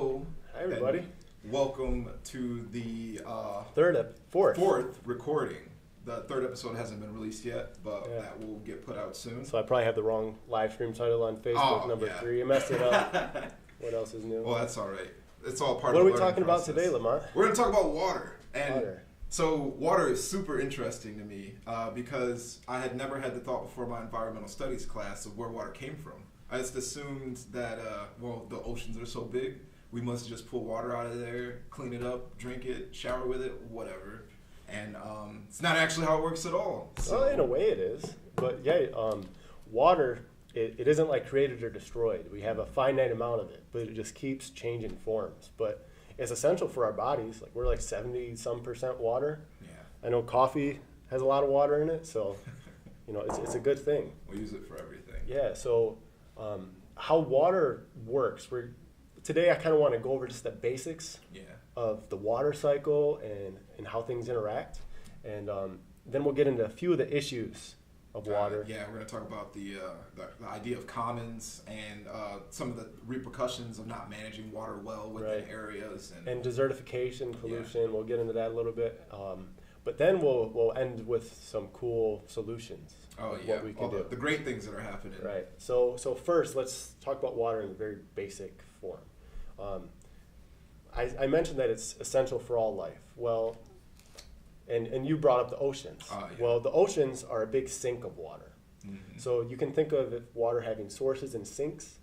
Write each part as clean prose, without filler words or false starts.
Hello. Hi, everybody. Welcome to the fourth recording. The third episode hasn't been released yet, but that will get put out soon. So I probably have the wrong live stream title on Facebook, number 3. I messed it up. What else is new? Well, that's all right. It's all part of the learning What are we talking process. about today, Lamont? We're going to talk about water. Water. So water is super interesting to me because I had never had the thought before my environmental studies class of where water came from. I just assumed that, the oceans are so big, we must just pull water out of there, clean it up, drink it, shower with it, whatever. And it's not actually how it works at all. So. Well, in a way it is. But yeah, water, it isn't like created or destroyed. We have a finite amount of it, but it just keeps changing forms. But it's essential for our bodies. Like we're like 70-some% water. Yeah. I know coffee has a lot of water in it, so it's a good thing. We use it for everything. Yeah, so how water works. Today I kind of want to go over just the basics of the water cycle and how things interact. And then we'll get into a few of the issues of water. We're going to talk about the idea of commons and some of the repercussions of not managing water well within areas. And desertification, pollution, we'll get into that a little bit. But then we'll end with some cool solutions. What we can do. The great things that are happening. Right. So first, let's talk about water in a very basic form. I mentioned that it's essential for all life. Well, and you brought up the oceans. Well, the oceans are a big sink of water. Mm-hmm. So you can think of water having sources and sinks.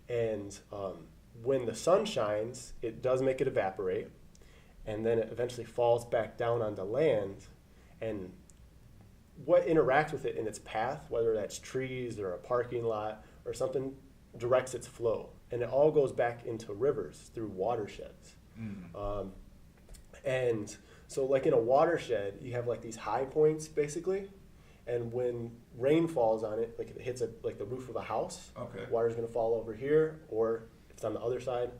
And when the sun shines, it does make it evaporate. And then it eventually falls back down onto land. And what interacts with it in its path, whether that's trees or a parking lot or something, directs its flow. And it all goes back into rivers through watersheds. Mm. And so like in a watershed, you have like these high points basically. And when rain falls on it, like it hits like the roof of a house, water's going to fall over here, or if it's on the other side,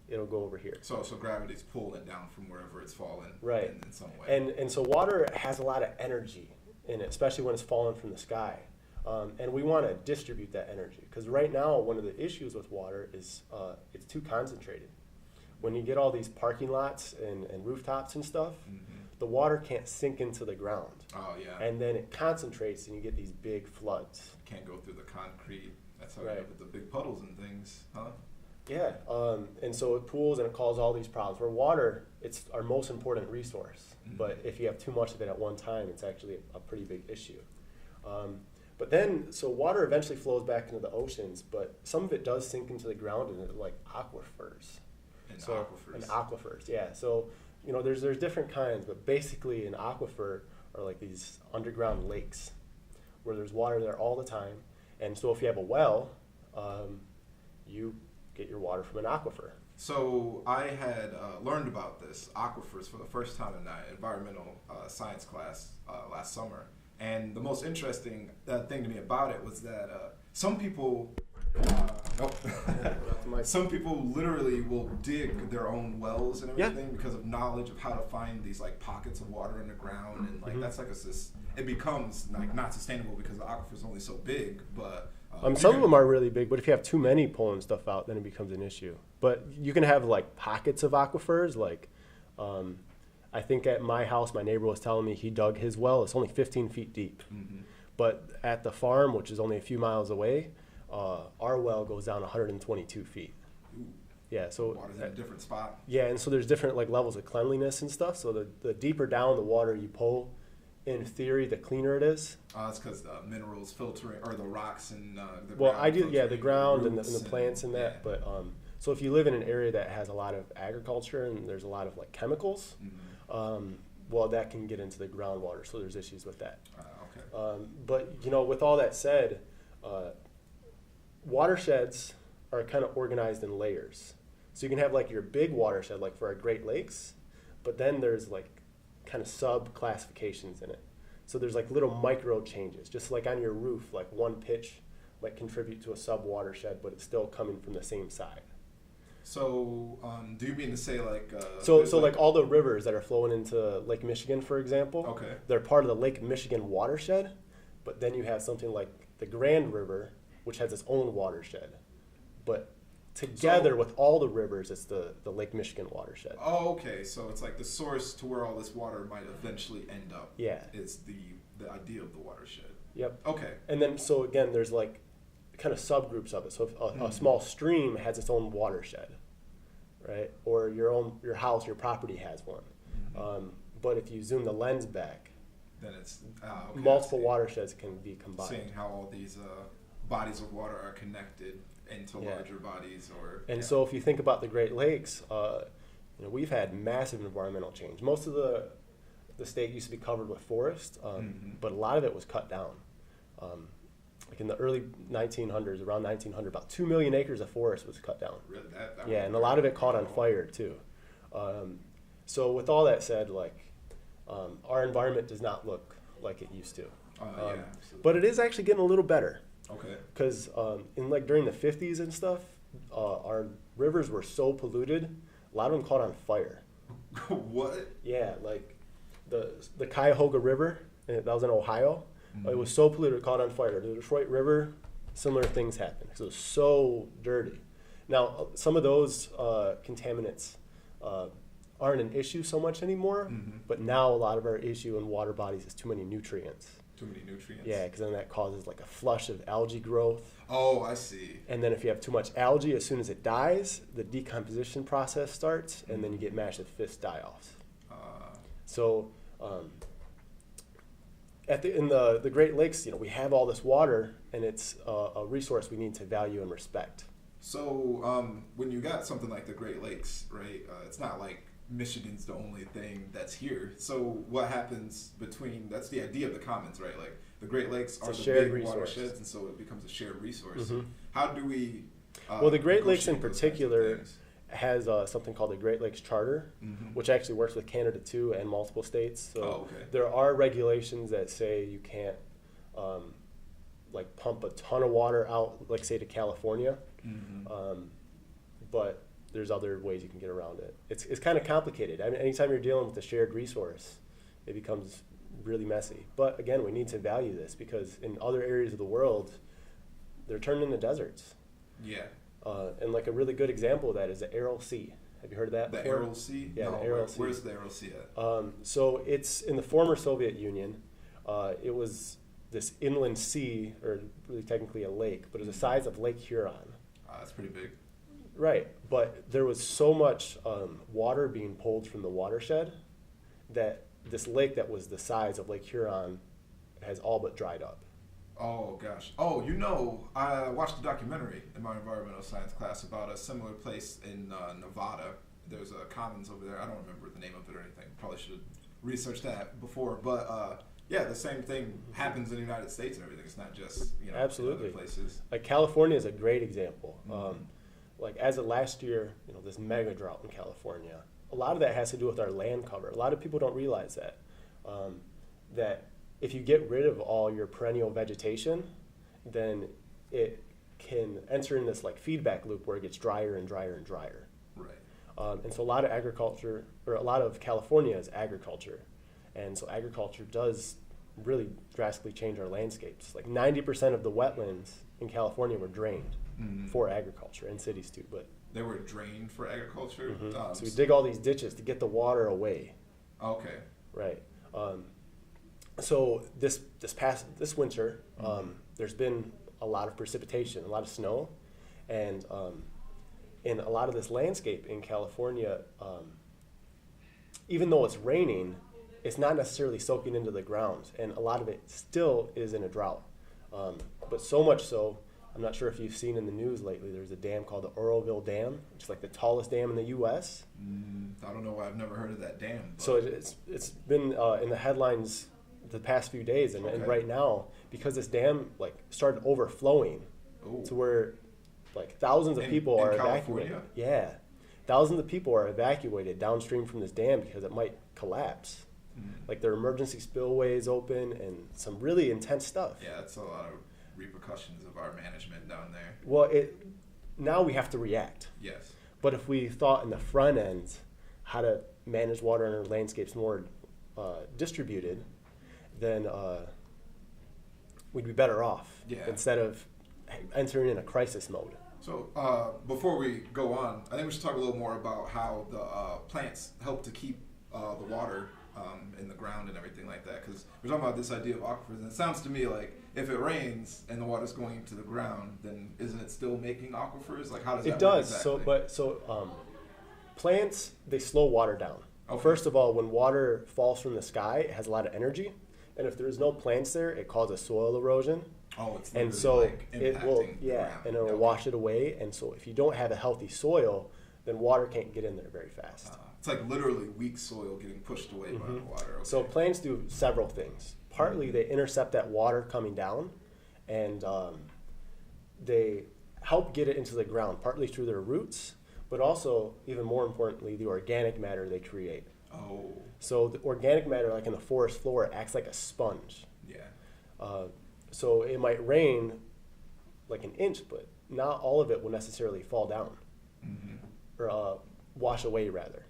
it'll go over here. So gravity's pulling it down from wherever it's fallen in some way. And so water has a lot of energy in it, especially when it's falling from the sky. And we want to distribute that energy because right now one of the issues with water is it's too concentrated. When you get all these parking lots and rooftops and stuff, the water can't sink into the ground. And then it concentrates and you get these big floods. Can't go through the concrete. That's how you end up with the big puddles and things, huh? Yeah, and so it pools and it causes all these problems. Where water, it's our most important resource, but if you have too much of it at one time, it's actually a pretty big issue. But then, so water eventually flows back into the oceans, but some of it does sink into the ground into like aquifers. Aquifers, yeah. So, there's different kinds, but basically an aquifer are like these underground lakes where there's water there all the time. And so if you have a well, you get your water from an aquifer. So I had learned about this, aquifers, for the first time in my environmental science class last summer. And the most interesting thing to me about it was that some people literally will dig their own wells and everything because of knowledge of how to find these like pockets of water in the ground, and like that's like it becomes like not sustainable because the aquifer is only so big. But some of them are really big, but if you have too many pulling stuff out, then it becomes an issue. But you can have like pockets of aquifers, like I think at my house, my neighbor was telling me he dug his well. It's only 15 feet deep. Mm-hmm. But at the farm, which is only a few miles away, our well goes down 122 feet. Ooh. Yeah, so water's in a different spot. Yeah, and so there's different like levels of cleanliness and stuff. So the deeper down the water you pull, in theory, the cleaner it is. That's because the minerals filtering, or the rocks and the ground. The ground and the plants and that. But so if you live in an area that has a lot of agriculture and there's a lot of like chemicals, that can get into the groundwater. So there's issues with that. But with all that said, watersheds are kind of organized in layers. So you can have like your big watershed, like for our Great Lakes, but then there's like kind of sub-classifications in it. So there's like little micro changes, just like on your roof, like one pitch might contribute to a sub-watershed, but it's still coming from the same side. So do you mean to say like... So like all the rivers that are flowing into Lake Michigan, for example, they're part of the Lake Michigan watershed, but then you have something like the Grand River, which has its own watershed. But together with all the rivers, it's the Lake Michigan watershed. Oh, okay. So it's like the source to where all this water might eventually end up. Yeah. Is the idea of the watershed. Yep. Okay. And then, so again, there's like kind of subgroups of it. So if a small stream has its own watershed, right? Or your house, your property has one. But if you zoom the lens back, then it's multiple watersheds can be combined. Seeing how all these bodies of water are connected into larger bodies, So if you think about the Great Lakes, we've had massive environmental change. Most of the state used to be covered with forest, but a lot of it was cut down. Like in the early 1900s, around 1900, about 2 million acres of forest was cut down. Really? And a lot of it caught on fire too. So with all that said, our environment does not look like it used to. But it is actually getting a little better. Okay. Because during the 50s and stuff, our rivers were so polluted, a lot of them caught on fire. What? Yeah, like the Cuyahoga River, that was in Ohio. It was so polluted, it caught on fire. The Detroit River, similar things happened because it was so dirty. Now, some of those contaminants aren't an issue so much anymore, but now a lot of our issue in water bodies is too many nutrients. Too many nutrients? Yeah, because then that causes like a flush of algae growth. Oh, I see. And then if you have too much algae, as soon as it dies, the decomposition process starts, and then you get massive fish die-offs. So in the Great Lakes, we have all this water, and it's a resource we need to value and respect. So when you got something like the Great Lakes, right, it's not like Michigan's the only thing that's here. So what happens that's the idea of the commons, right? Like the Great Lakes are the big watersheds, and so it becomes a shared resource. How do we the Great Lakes in particular has something called the Great Lakes Charter, which actually works with Canada too and multiple states. So there are regulations that say you can't pump a ton of water out, like say to California, but there's other ways you can get around it. It's kind of complicated. I mean, anytime you're dealing with a shared resource, it becomes really messy. But again, we need to value this because in other areas of the world, they're turned into deserts. Yeah. And like a really good example of that is the Aral Sea. Have you heard of that before? The Aral Sea? Yeah, the Aral Sea. Where's the Aral Sea at? So it's in the former Soviet Union. It was this inland sea, or really technically a lake, but it was the size of Lake Huron. That's pretty big. Right, but there was so much water being pulled from the watershed that this lake that was the size of Lake Huron has all but dried up. Oh, gosh. Oh, I watched a documentary in my environmental science class about a similar place in Nevada. There's a commons over there. I don't remember the name of it or anything. Probably should have researched that before. But, the same thing happens in the United States and everything. It's not just, Absolutely. in other places. Like California is a great example. As of last year, this mega drought in California, a lot of that has to do with our land cover. A lot of people don't realize that. That if you get rid of all your perennial vegetation, then it can enter in this feedback loop where it gets drier and drier and drier. Right. And so a lot of agriculture, or a lot of California is agriculture. And so agriculture does really drastically change our landscapes. 90% of the wetlands in California were drained for agriculture, and cities too. But they were drained for agriculture? So we dig all these ditches to get the water away. Okay. Right. So this winter, there's been a lot of precipitation, a lot of snow, and in a lot of this landscape in California, even though it's raining, it's not necessarily soaking into the ground, and a lot of it still is in a drought. But so much so, I'm not sure if you've seen in the news lately, there's a dam called the Oroville Dam, which is the tallest dam in the U.S. I don't know why I've never heard of that dam. But. So it's been in the headlines the past few days, and right now, because this dam started overflowing to where thousands of people are evacuated. California? Yeah, thousands of people are evacuated downstream from this dam because it might collapse. Their emergency spillways open and some really intense stuff. Yeah, that's a lot of repercussions of our management down there. Well, now we have to react. Yes. But if we thought in the front end how to manage water in our landscapes more distributed, then we'd be better off instead of entering in a crisis mode. So before we go on, I think we should talk a little more about how the plants help to keep the water in the ground and everything like that. Because we're talking about this idea of aquifers, and it sounds to me like if it rains and the water's going to the ground, then isn't it still making aquifers? Like, how does that work does. Exactly? Plants, they slow water down. Okay. First of all, when water falls from the sky, it has a lot of energy, and if there's no plants there, it causes soil erosion. Oh, it's and so like it will, ground. and it will wash it away. And so if you don't have a healthy soil, then water can't get in there very fast. It's like literally weak soil getting pushed away by the water. Okay. So plants do several things. Partly they intercept that water coming down, and they help get it into the ground, partly through their roots, but also, even more importantly, the organic matter they create. Oh. So the organic matter, like in the forest floor, acts like a sponge. Yeah. So it might rain like an inch, but not all of it will necessarily fall down or wash away, rather.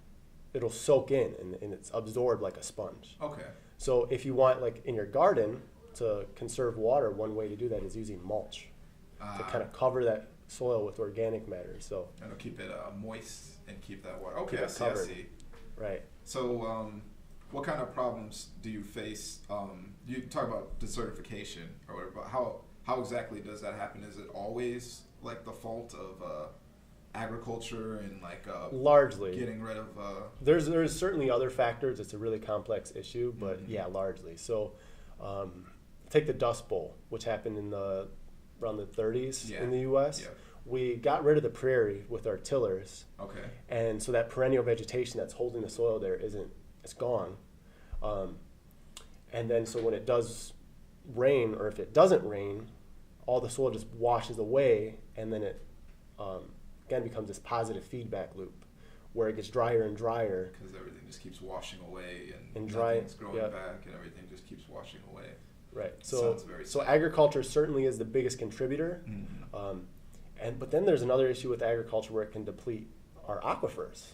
It'll soak in and it's absorbed like a sponge. Okay. So if you want, like in your garden, to conserve water, one way to do that is using mulch to kind of cover that soil with organic matter. So it'll keep it moist and keep that water. Okay, I see. Right. So what kind of problems do you face? You talk about desertification or whatever, but how exactly does that happen? Is it always like the fault of agriculture and like largely getting rid of there's certainly other factors. It's a really complex issue, but yeah, largely. So take the Dust Bowl, which happened in around the 30s in the U.S. Yeah. We got rid of the prairie with our tillers. Okay. And so that perennial vegetation that's holding the soil there it's gone. And then so when it does rain, or if it doesn't rain, all the soil just washes away, and then it again becomes this positive feedback loop where it gets drier and drier. Because everything just keeps washing away and dry, nothing's growing back, and everything just keeps washing away. Right. So agriculture certainly is the biggest contributor. But then there's another issue with agriculture where it can deplete our aquifers.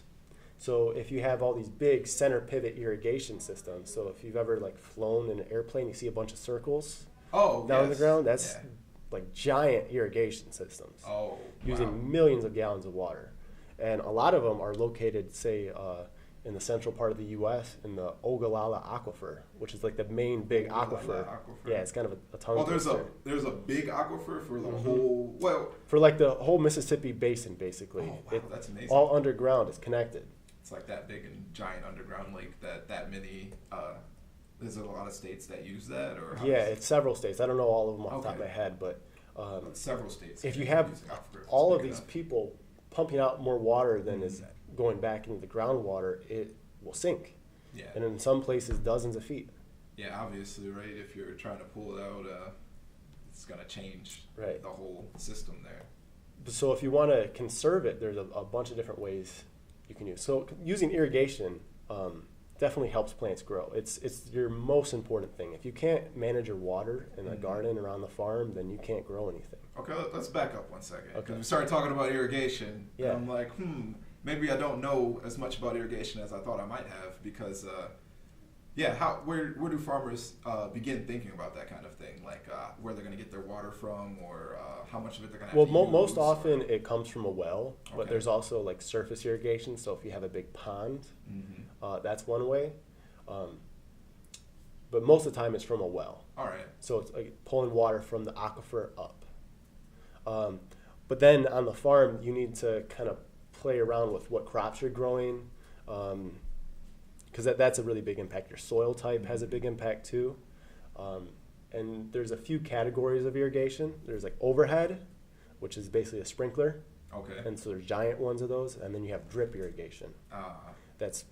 So if you have all these big center pivot irrigation systems, so if you've ever like flown in an airplane, you see a bunch of circles down the ground. That's like giant irrigation systems using millions of gallons of water. And a lot of them are located, say, in the central part of the U.S. in the Ogallala Aquifer, which is like the main big aquifer. Yeah, it's kind of a tongue twister. There's a big aquifer for the whole, for like the whole Mississippi basin, basically. Oh, wow, that's amazing. All underground is connected. It's like that big and giant underground lake that many, is it a lot of states that use that? Or it's several states. I don't know all of them off the top of my head, but several states. If you have all of these people pumping out more water than is going back into the groundwater, it will sink. Yeah. And in some places, dozens of feet. Yeah, obviously, right? If you're trying to pull it out, it's going to change the whole system there. So if you want to conserve it, there's a bunch of different ways you can use. So using irrigation definitely helps plants grow. It's your most important thing. If you can't manage your water in a garden or on the farm, then you can't grow anything. Okay, let's back up one second. Okay. We started talking about irrigation, and I'm like, maybe I don't know as much about irrigation as I thought I might have, because where do farmers begin thinking about that kind of thing, like where they're going to get their water from, or how much of it they're going to have to use? Most often it comes from a well, but there's also like surface irrigation. So if you have a big pond, that's one way. But most of the time it's from a well. All right. So it's like pulling water from the aquifer up. But then on the farm, you need to kind of play around with what crops you're growing, because that's a really big impact. Your soil type has a big impact too. And there's a few categories of irrigation. There's like overhead, which is basically a sprinkler. Okay. And so there's giant ones of those. And then you have drip irrigation. That's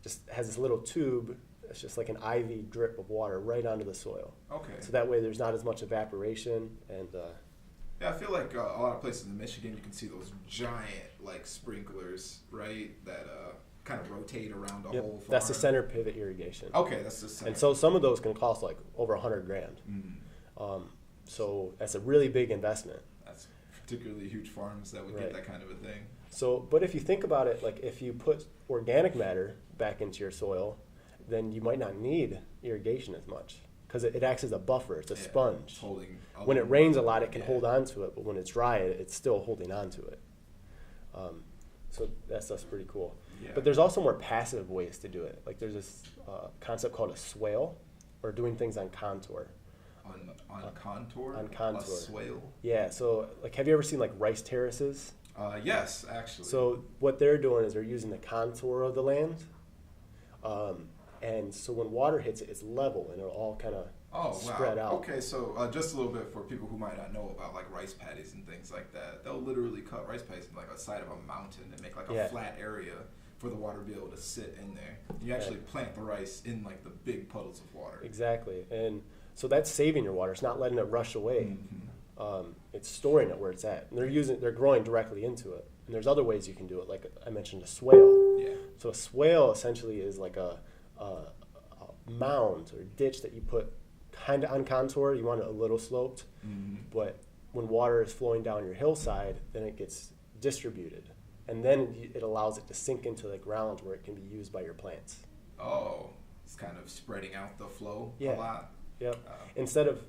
just has this little tube. It's just like an IV drip of water right onto the soil. Okay. So that way there's not as much evaporation and... I feel like a lot of places in Michigan, you can see those giant like sprinklers, right? That kind of rotate around the whole farm. That's the center pivot irrigation. Okay, that's the center. And so some of those can cost like over $100,000. So that's a really big investment. That's particularly huge farms that would get that kind of a thing. So, but if you think about it, like if you put organic matter back into your soil, then you might not need irrigation as much, because it acts as a buffer. It's a sponge. When it rains a lot, it can hold on to it, but when it's dry, it's still holding on to it. So that's pretty cool. Yeah. But there's also more passive ways to do it. Like there's this concept called a swale, or doing things on contour. On contour? On contour. A swale? Yeah, so like have you ever seen like rice terraces? Yes, actually. So what they're doing is they're using the contour of the land. And so when water hits it, it's level and it'll all kind of spread out. Okay, so just a little bit for people who might not know about like rice paddies and things like that. They'll literally cut rice paddies from like a side of a mountain and make like a flat area for the water to be able to sit in there. And you actually plant the rice in like the big puddles of water. Exactly, and so that's saving your water. It's not letting it rush away. Mm-hmm. It's storing it where it's at. And they're growing directly into it. And there's other ways you can do it, like I mentioned, a swale. Yeah. So a swale essentially is like a mound or ditch that you put kind of on contour. You want it a little sloped, but when water is flowing down your hillside, then it gets distributed, and then it allows it to sink into the ground where it can be used by your plants. Oh, it's kind of spreading out the flow a lot. Yep. Instead of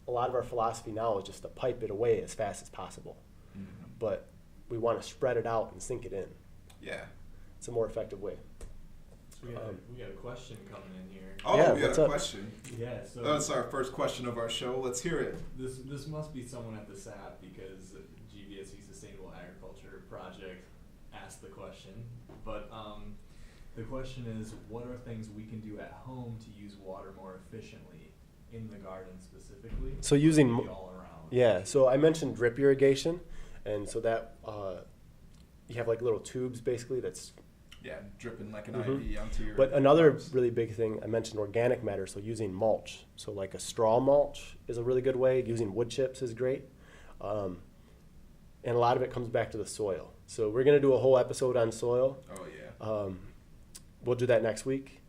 a lot of our philosophy now is just to pipe it away as fast as possible, but we want to spread it out and sink it in. Yeah. It's a more effective way. We got a question coming in here. Oh, we got a question. Yeah, so that's our first question of our show. Let's hear it. This must be someone at the SAP, because GVSU Sustainable Agriculture Project asked the question. But the question is, what are things we can do at home to use water more efficiently in the garden specifically? So using all around. Yeah. So I mentioned drip irrigation, and so that you have like little tubes basically that's dripping like an IV onto your. But another really big thing, I mentioned organic matter, so using mulch. So like a straw mulch is a really good way. Using wood chips is great. And a lot of it comes back to the soil. So we're going to do a whole episode on soil. Oh, yeah. We'll do that next week.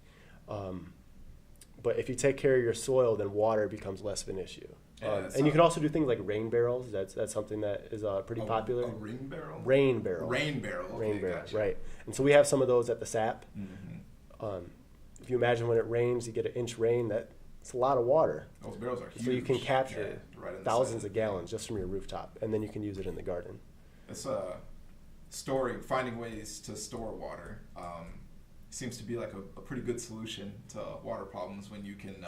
But if you take care of your soil, then water becomes less of an issue. And you can also do things like rain barrels. That's something that is pretty popular. A rain barrel? Rain barrel. Rain barrel. Okay, rain barrel, gotcha. Right. And so we have some of those at the SAP. If you imagine when it rains, you get an inch rain, that's a lot of water. Those barrels are huge. So you can capture thousands of gallons just from your rooftop, and then you can use it in the garden. It's finding ways to store water. Seems to be like a pretty good solution to water problems when you can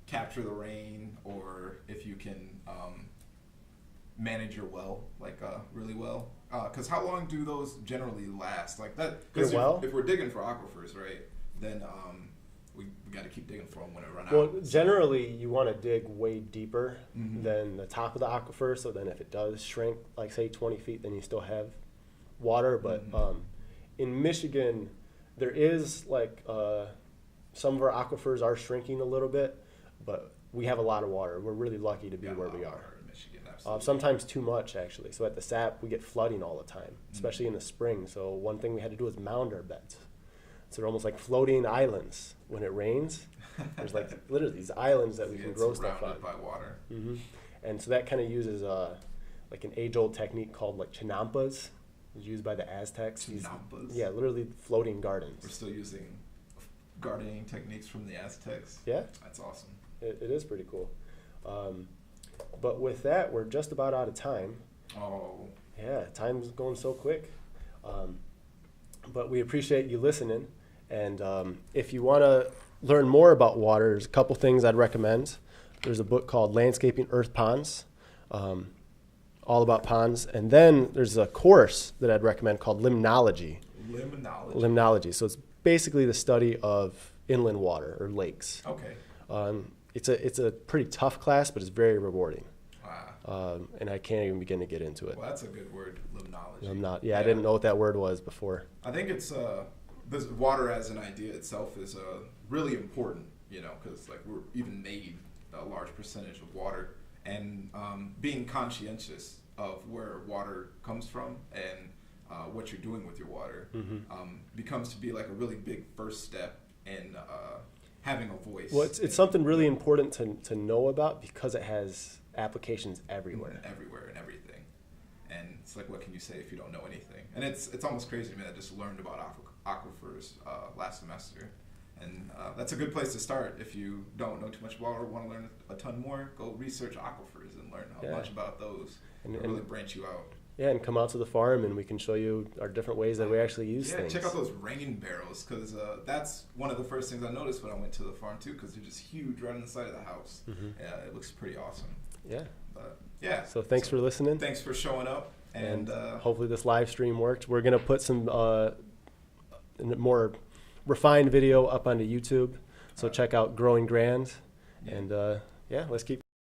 capture the rain, or if you can manage your well really well. Because how long do those generally last? Like that. Because if we're digging for aquifers, right, then we got to keep digging for them when it run out. Well, generally you want to dig way deeper than the top of the aquifer. So then if it does shrink, like say 20 feet, then you still have water. But in Michigan, there is like some of our aquifers are shrinking a little bit, but we have a lot of water. We're really lucky to be where we are. In Michigan, sometimes too much, actually. So at the SAP, we get flooding all the time, especially in the spring. So one thing we had to do was mound our beds. So they're almost like floating islands when it rains. There's like literally these islands that we can grow stuff on. By water. And so that kind of uses like an age-old technique called like chinampas. It was used by the Aztecs. Chinampas? Yeah, literally floating gardens. We're still using gardening techniques from the Aztecs. Yeah. That's awesome. It is pretty cool. But with that, we're just about out of time. Oh. Yeah, time's going so quick. But we appreciate you listening. And if you want to learn more about water, there's a couple things I'd recommend. There's a book called Landscaping Earth Ponds, all about ponds. And then there's a course that I'd recommend called Limnology. Limnology. So it's basically the study of inland water or lakes. Okay. It's a pretty tough class, but it's very rewarding. Wow. And I can't even begin to get into it. Well, that's a good word, limnology. Yeah, I didn't know what that word was before. I think it's this water as an idea itself is really important, because like we're even made a large percentage of water, and being conscientious of where water comes from and what you're doing with your water becomes to be like a really big first step in having a voice. Well, it's something really important to know about because it has applications everywhere. Everywhere and everything. And it's like, what can you say if you don't know anything? And it's almost crazy to me that I just learned about aquifers last semester. And that's a good place to start. If you don't know too much about or want to learn a ton more, go research aquifers and learn a bunch about those and really branch you out. Yeah, and come out to the farm and we can show you our different ways that we actually use things. Check out those rain barrels, because that's one of the first things I noticed when I went to the farm too, because they're just huge right on the side of the house. Yeah, it looks pretty awesome. Yeah. But yeah. So thanks for listening. Thanks for showing up. And hopefully this live stream worked. We're going to put some more refined video up onto YouTube. So check out Growing Grand. And let's keep